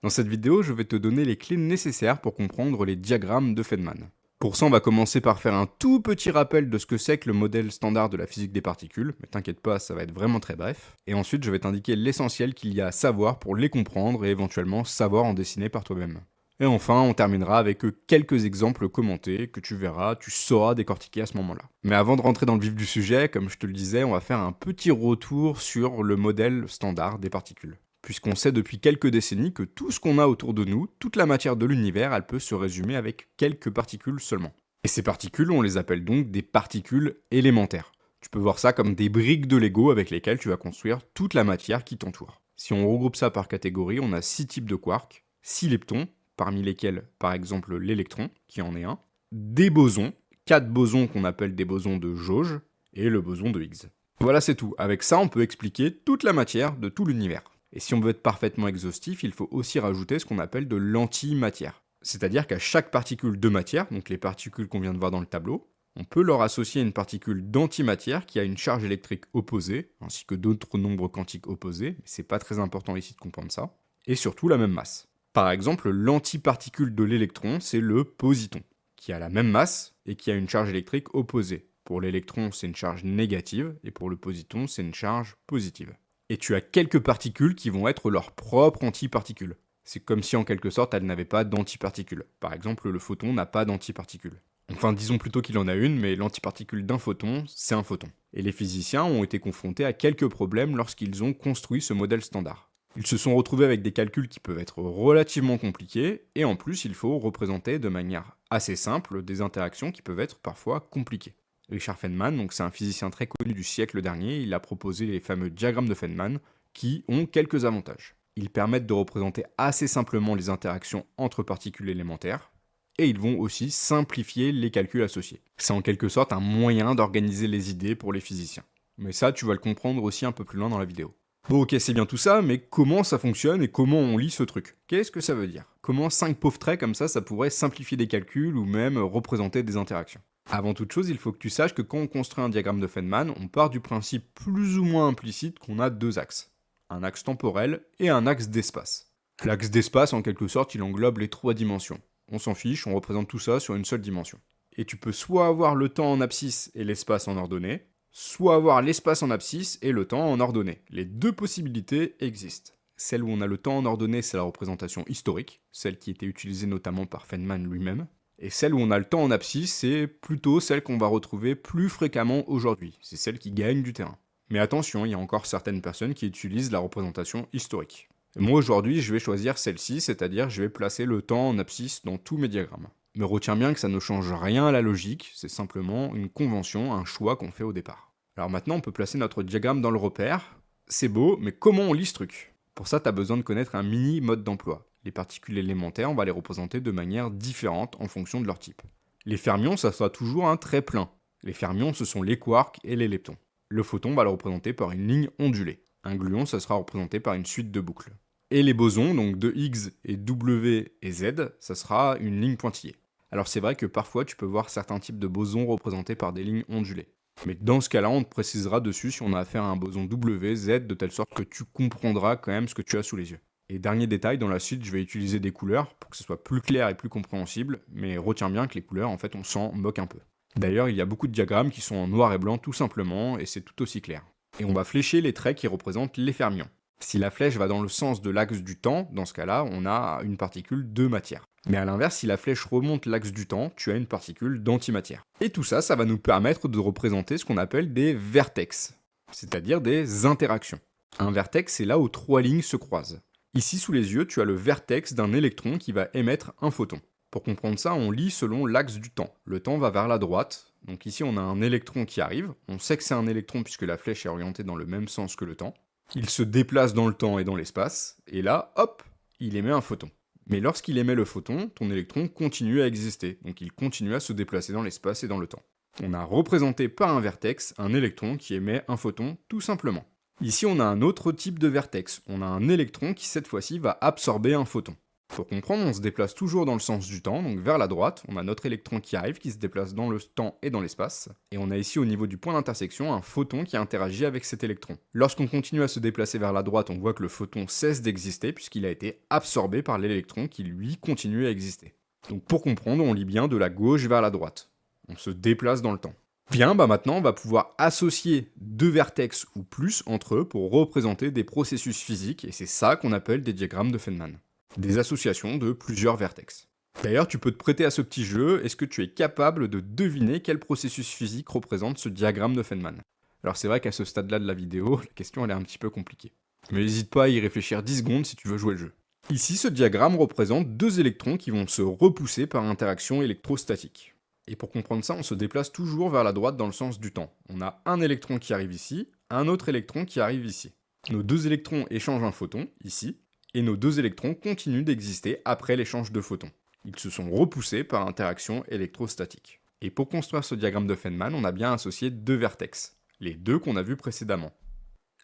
Dans cette vidéo, je vais te donner les clés nécessaires pour comprendre les diagrammes de Feynman. Pour ça, on va commencer par faire un tout petit rappel de ce que c'est que le modèle standard de la physique des particules, mais t'inquiète pas, ça va être vraiment très bref. Et ensuite, je vais t'indiquer l'essentiel qu'il y a à savoir pour les comprendre et éventuellement savoir en dessiner par toi-même. Et enfin, on terminera avec quelques exemples commentés que tu verras, tu sauras décortiquer à ce moment-là. Mais avant de rentrer dans le vif du sujet, comme je te le disais, on va faire un petit retour sur le modèle standard des particules. Puisqu'on sait depuis quelques décennies que tout ce qu'on a autour de nous, toute la matière de l'univers, elle peut se résumer avec quelques particules seulement. Et ces particules, on les appelle donc des particules élémentaires. Tu peux voir ça comme des briques de Lego avec lesquelles tu vas construire toute la matière qui t'entoure. Si on regroupe ça par catégorie, on a 6 types de quarks, 6 leptons, parmi lesquels par exemple l'électron, qui en est un, des bosons, 4 bosons qu'on appelle des bosons de jauge, et le boson de Higgs. Voilà, c'est tout. Avec ça, on peut expliquer toute la matière de tout l'univers. Et si on veut être parfaitement exhaustif, il faut aussi rajouter ce qu'on appelle de l'antimatière. C'est-à-dire qu'à chaque particule de matière, donc les particules qu'on vient de voir dans le tableau, on peut leur associer une particule d'antimatière qui a une charge électrique opposée, ainsi que d'autres nombres quantiques opposés, mais c'est pas très important ici de comprendre ça, et surtout la même masse. Par exemple, l'antiparticule de l'électron, c'est le positon, qui a la même masse et qui a une charge électrique opposée. Pour l'électron, c'est une charge négative, et pour le positon, c'est une charge positive. Et tu as quelques particules qui vont être leurs propres antiparticules. C'est comme si en quelque sorte elles n'avaient pas d'antiparticules. Par exemple, le photon n'a pas d'antiparticule. Enfin, disons plutôt qu'il en a une, mais l'antiparticule d'un photon, c'est un photon. Et les physiciens ont été confrontés à quelques problèmes lorsqu'ils ont construit ce modèle standard. Ils se sont retrouvés avec des calculs qui peuvent être relativement compliqués, et en plus il faut représenter de manière assez simple des interactions qui peuvent être parfois compliquées. Richard Feynman, donc c'est un physicien très connu du siècle dernier, il a proposé les fameux diagrammes de Feynman qui ont quelques avantages. Ils permettent de représenter assez simplement les interactions entre particules élémentaires, et ils vont aussi simplifier les calculs associés. C'est en quelque sorte un moyen d'organiser les idées pour les physiciens. Mais ça, tu vas le comprendre aussi un peu plus loin dans la vidéo. Bon, ok, c'est bien tout ça, mais comment ça fonctionne et comment on lit ce truc? Qu'est-ce que ça veut dire? Comment 5 pauvres traits comme ça pourrait simplifier des calculs ou même représenter des interactions? Avant toute chose, il faut que tu saches que quand on construit un diagramme de Feynman, on part du principe plus ou moins implicite qu'on a deux axes. Un axe temporel et un axe d'espace. L'axe d'espace, en quelque sorte, il englobe les trois dimensions. On s'en fiche, on représente tout ça sur une seule dimension. Et tu peux soit avoir le temps en abscisse et l'espace en ordonnée, soit avoir l'espace en abscisse et le temps en ordonnée. Les deux possibilités existent. Celle où on a le temps en ordonnée, c'est la représentation historique, celle qui était utilisée notamment par Feynman lui-même. Et celle où on a le temps en abscisse, c'est plutôt celle qu'on va retrouver plus fréquemment aujourd'hui. C'est celle qui gagne du terrain. Mais attention, il y a encore certaines personnes qui utilisent la représentation historique. Et moi aujourd'hui, je vais choisir celle-ci, c'est-à-dire je vais placer le temps en abscisse dans tous mes diagrammes. Mais retiens bien que ça ne change rien à la logique, c'est simplement une convention, un choix qu'on fait au départ. Alors maintenant, on peut placer notre diagramme dans le repère. C'est beau, mais comment on lit ce truc? Pour ça, tu as besoin de connaître un mini mode d'emploi. Les particules élémentaires, on va les représenter de manière différente en fonction de leur type. Les fermions, ça sera toujours un trait plein. Les fermions, ce sont les quarks et les leptons. Le photon, on va le représenter par une ligne ondulée. Un gluon, ça sera représenté par une suite de boucles. Et les bosons, donc de Higgs et W et Z, ça sera une ligne pointillée. Alors c'est vrai que parfois tu peux voir certains types de bosons représentés par des lignes ondulées. Mais dans ce cas-là, on te précisera dessus si on a affaire à un boson W, Z, de telle sorte que tu comprendras quand même ce que tu as sous les yeux. Et dernier détail, dans la suite, je vais utiliser des couleurs pour que ce soit plus clair et plus compréhensible, mais retiens bien que les couleurs, en fait, on s'en moque un peu. D'ailleurs, il y a beaucoup de diagrammes qui sont en noir et blanc tout simplement, et c'est tout aussi clair. Et on va flécher les traits qui représentent les fermions. Si la flèche va dans le sens de l'axe du temps, dans ce cas-là, on a une particule de matière. Mais à l'inverse, si la flèche remonte l'axe du temps, tu as une particule d'antimatière. Et tout ça, ça va nous permettre de représenter ce qu'on appelle des vertex, c'est-à-dire des interactions. Un vertex, c'est là où trois lignes se croisent. Ici, sous les yeux, tu as le vertex d'un électron qui va émettre un photon. Pour comprendre ça, on lit selon l'axe du temps. Le temps va vers la droite, donc ici on a un électron qui arrive, on sait que c'est un électron puisque la flèche est orientée dans le même sens que le temps. Il se déplace dans le temps et dans l'espace, et là, hop, il émet un photon. Mais lorsqu'il émet le photon, ton électron continue à exister, donc il continue à se déplacer dans l'espace et dans le temps. On a représenté par un vertex un électron qui émet un photon tout simplement. Ici on a un autre type de vertex, on a un électron qui cette fois-ci va absorber un photon. Pour comprendre, on se déplace toujours dans le sens du temps, donc vers la droite, on a notre électron qui arrive, qui se déplace dans le temps et dans l'espace, et on a ici au niveau du point d'intersection un photon qui interagit avec cet électron. Lorsqu'on continue à se déplacer vers la droite, on voit que le photon cesse d'exister puisqu'il a été absorbé par l'électron qui lui continue à exister. Donc pour comprendre, on lit bien de la gauche vers la droite. On se déplace dans le temps. Bien, maintenant on va pouvoir associer deux vertex ou plus entre eux pour représenter des processus physiques, et c'est ça qu'on appelle des diagrammes de Feynman. Des associations de plusieurs vertex. D'ailleurs, tu peux te prêter à ce petit jeu, est-ce que tu es capable de deviner quel processus physique représente ce diagramme de Feynman? Alors c'est vrai qu'à ce stade-là de la vidéo, la question elle est un petit peu compliquée. Mais n'hésite pas à y réfléchir 10 secondes si tu veux jouer le jeu. Ici, ce diagramme représente deux électrons qui vont se repousser par interaction électrostatique. Et pour comprendre ça, on se déplace toujours vers la droite dans le sens du temps. On a un électron qui arrive ici, un autre électron qui arrive ici. Nos deux électrons échangent un photon, ici, et nos deux électrons continuent d'exister après l'échange de photons. Ils se sont repoussés par interaction électrostatique. Et pour construire ce diagramme de Feynman, on a bien associé deux vertex, les deux qu'on a vus précédemment.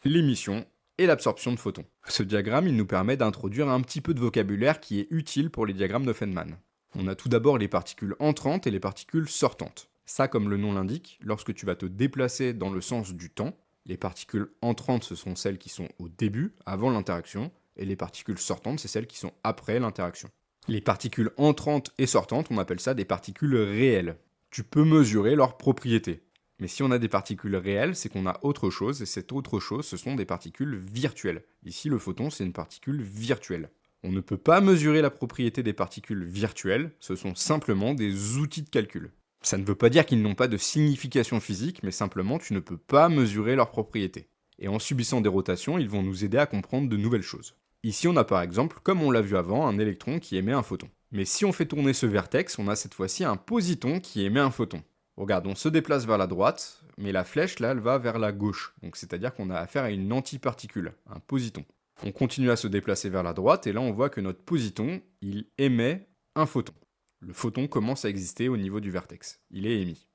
L'émission et l'absorption de photons. Ce diagramme, il nous permet d'introduire un petit peu de vocabulaire qui est utile pour les diagrammes de Feynman. On a tout d'abord les particules entrantes et les particules sortantes. Ça, comme le nom l'indique, lorsque tu vas te déplacer dans le sens du temps, les particules entrantes, ce sont celles qui sont au début, avant l'interaction, et les particules sortantes, c'est celles qui sont après l'interaction. Les particules entrantes et sortantes, on appelle ça des particules réelles. Tu peux mesurer leurs propriétés. Mais si on a des particules réelles, c'est qu'on a autre chose, et cette autre chose, ce sont des particules virtuelles. Ici, le photon, c'est une particule virtuelle. On ne peut pas mesurer la propriété des particules virtuelles, ce sont simplement des outils de calcul. Ça ne veut pas dire qu'ils n'ont pas de signification physique, mais simplement tu ne peux pas mesurer leurs propriétés. Et en subissant des rotations, ils vont nous aider à comprendre de nouvelles choses. Ici, on a par exemple, comme on l'a vu avant, un électron qui émet un photon. Mais si on fait tourner ce vertex, on a cette fois-ci un positon qui émet un photon. Regarde, on se déplace vers la droite, mais la flèche, là, elle va vers la gauche. Donc c'est-à-dire qu'on a affaire à une antiparticule, un positon. On continue à se déplacer vers la droite, et là, on voit que notre positon, il émet un photon. Le photon commence à exister au niveau du vertex. Il est émis.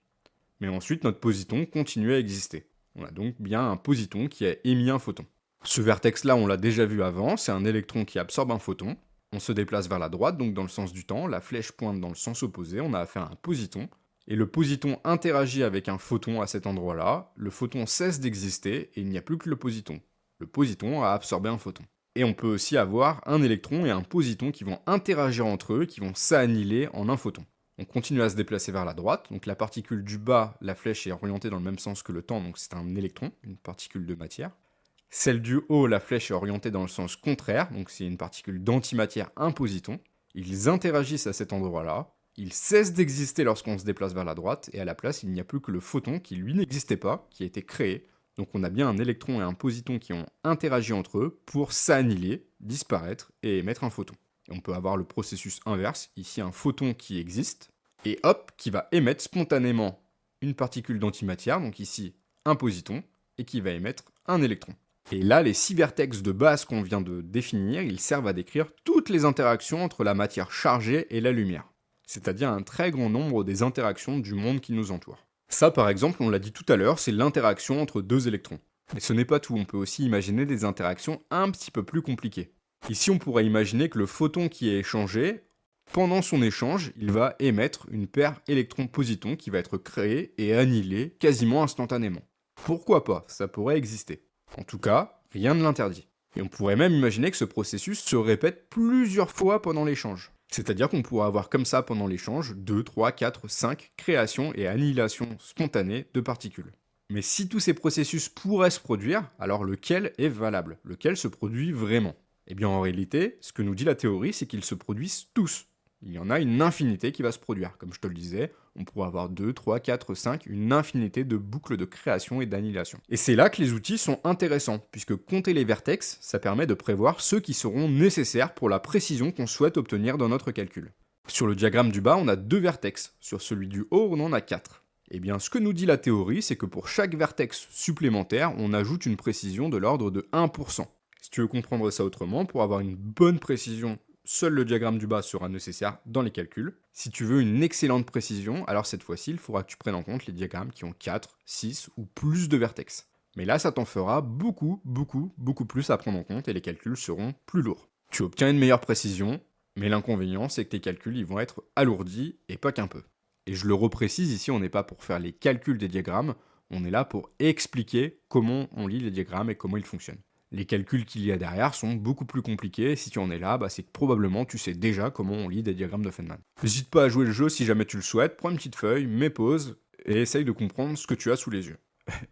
Mais ensuite, notre positon continue à exister. On a donc bien un positon qui a émis un photon. Ce vertex-là, on l'a déjà vu avant, c'est un électron qui absorbe un photon. On se déplace vers la droite, donc dans le sens du temps, la flèche pointe dans le sens opposé, on a affaire à un positon. Et le positon interagit avec un photon à cet endroit-là, le photon cesse d'exister et il n'y a plus que le positon. Le positon a absorbé un photon. Et on peut aussi avoir un électron et un positon qui vont interagir entre eux, qui vont s'annihiler en un photon. On continue à se déplacer vers la droite, donc la particule du bas, la flèche est orientée dans le même sens que le temps, donc c'est un électron, une particule de matière. Celle du haut, la flèche est orientée dans le sens contraire, donc c'est une particule d'antimatière, un positon. Ils interagissent à cet endroit-là, ils cessent d'exister lorsqu'on se déplace vers la droite, et à la place, il n'y a plus que le photon qui lui n'existait pas, qui a été créé. Donc on a bien un électron et un positon qui ont interagi entre eux pour s'annihiler, disparaître et émettre un photon. Et on peut avoir le processus inverse, ici un photon qui existe, et hop, qui va émettre spontanément une particule d'antimatière, donc ici un positon, et qui va émettre un électron. Et là, les 6 vertex de base qu'on vient de définir, ils servent à décrire toutes les interactions entre la matière chargée et la lumière. C'est-à-dire un très grand nombre des interactions du monde qui nous entoure. Ça, par exemple, on l'a dit tout à l'heure, c'est l'interaction entre deux électrons. Mais ce n'est pas tout, on peut aussi imaginer des interactions un petit peu plus compliquées. Ici, on pourrait imaginer que le photon qui est échangé, pendant son échange, il va émettre une paire électron-positon qui va être créée et annihilée quasiment instantanément. Pourquoi pas? Ça pourrait exister. En tout cas, rien ne l'interdit. Et on pourrait même imaginer que ce processus se répète plusieurs fois pendant l'échange. C'est-à-dire qu'on pourrait avoir comme ça pendant l'échange 2, 3, 4, 5 créations et annihilations spontanées de particules. Mais si tous ces processus pourraient se produire, alors lequel est valable? Lequel se produit vraiment? Eh bien en réalité, ce que nous dit la théorie, c'est qu'ils se produisent tous. Il y en a une infinité qui va se produire. Comme je te le disais, on pourrait avoir 2, 3, 4, 5, une infinité de boucles de création et d'annihilation. Et c'est là que les outils sont intéressants, puisque compter les vertex, ça permet de prévoir ceux qui seront nécessaires pour la précision qu'on souhaite obtenir dans notre calcul. Sur le diagramme du bas, on a 2 vertex, sur celui du haut, on en a 4. Eh bien, ce que nous dit la théorie, c'est que pour chaque vertex supplémentaire, on ajoute une précision de l'ordre de 1%. Si tu veux comprendre ça autrement, pour avoir une bonne précision, seul le diagramme du bas sera nécessaire dans les calculs. Si tu veux une excellente précision, alors cette fois-ci, il faudra que tu prennes en compte les diagrammes qui ont 4, 6 ou plus de vertex. Mais là, ça t'en fera beaucoup plus à prendre en compte et les calculs seront plus lourds. Tu obtiens une meilleure précision, Mais l'inconvénient, c'est que tes calculs ils vont être alourdis, et pas qu'un peu. Et je le reprécise, ici on n'est pas pour faire les calculs des diagrammes, on est là pour expliquer comment on lit les diagrammes et comment ils fonctionnent. Les calculs qu'il y a derrière sont beaucoup plus compliqués, et si tu en es là, c'est que probablement tu sais déjà comment on lit des diagrammes de Feynman. N'hésite pas à jouer le jeu si jamais tu le souhaites, prends une petite feuille, mets pause, et essaye de comprendre ce que tu as sous les yeux.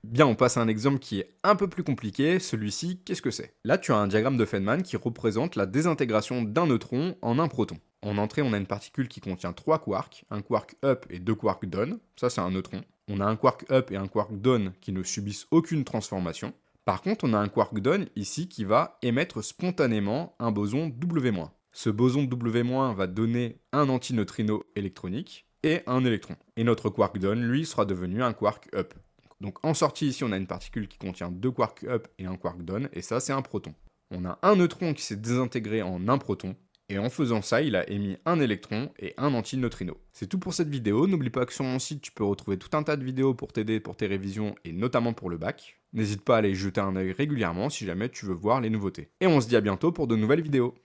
Bien, on passe à un exemple qui est un peu plus compliqué, celui-ci, qu'est-ce que c'est? Là, tu as un diagramme de Feynman qui représente la désintégration d'un neutron en un proton. En entrée, on a une particule qui contient 3 quarks, un quark up et 2 quarks down, ça c'est un neutron. On a un quark up et un quark down qui ne subissent aucune transformation. Par contre, on a un quark down ici qui va émettre spontanément un boson W-. Ce boson W- va donner un antineutrino électronique et un électron. Et notre quark down, lui, sera devenu un quark up. Donc en sortie ici, on a une particule qui contient 2 quarks up et un quark down, et ça c'est un proton. On a un neutron qui s'est désintégré en un proton, et en faisant ça, il a émis un électron et un antineutrino. C'est tout pour cette vidéo, n'oublie pas que sur mon site, tu peux retrouver tout un tas de vidéos pour t'aider pour tes révisions, et notamment pour le bac. N'hésite pas à aller y jeter un œil régulièrement si jamais tu veux voir les nouveautés. Et on se dit à bientôt pour de nouvelles vidéos.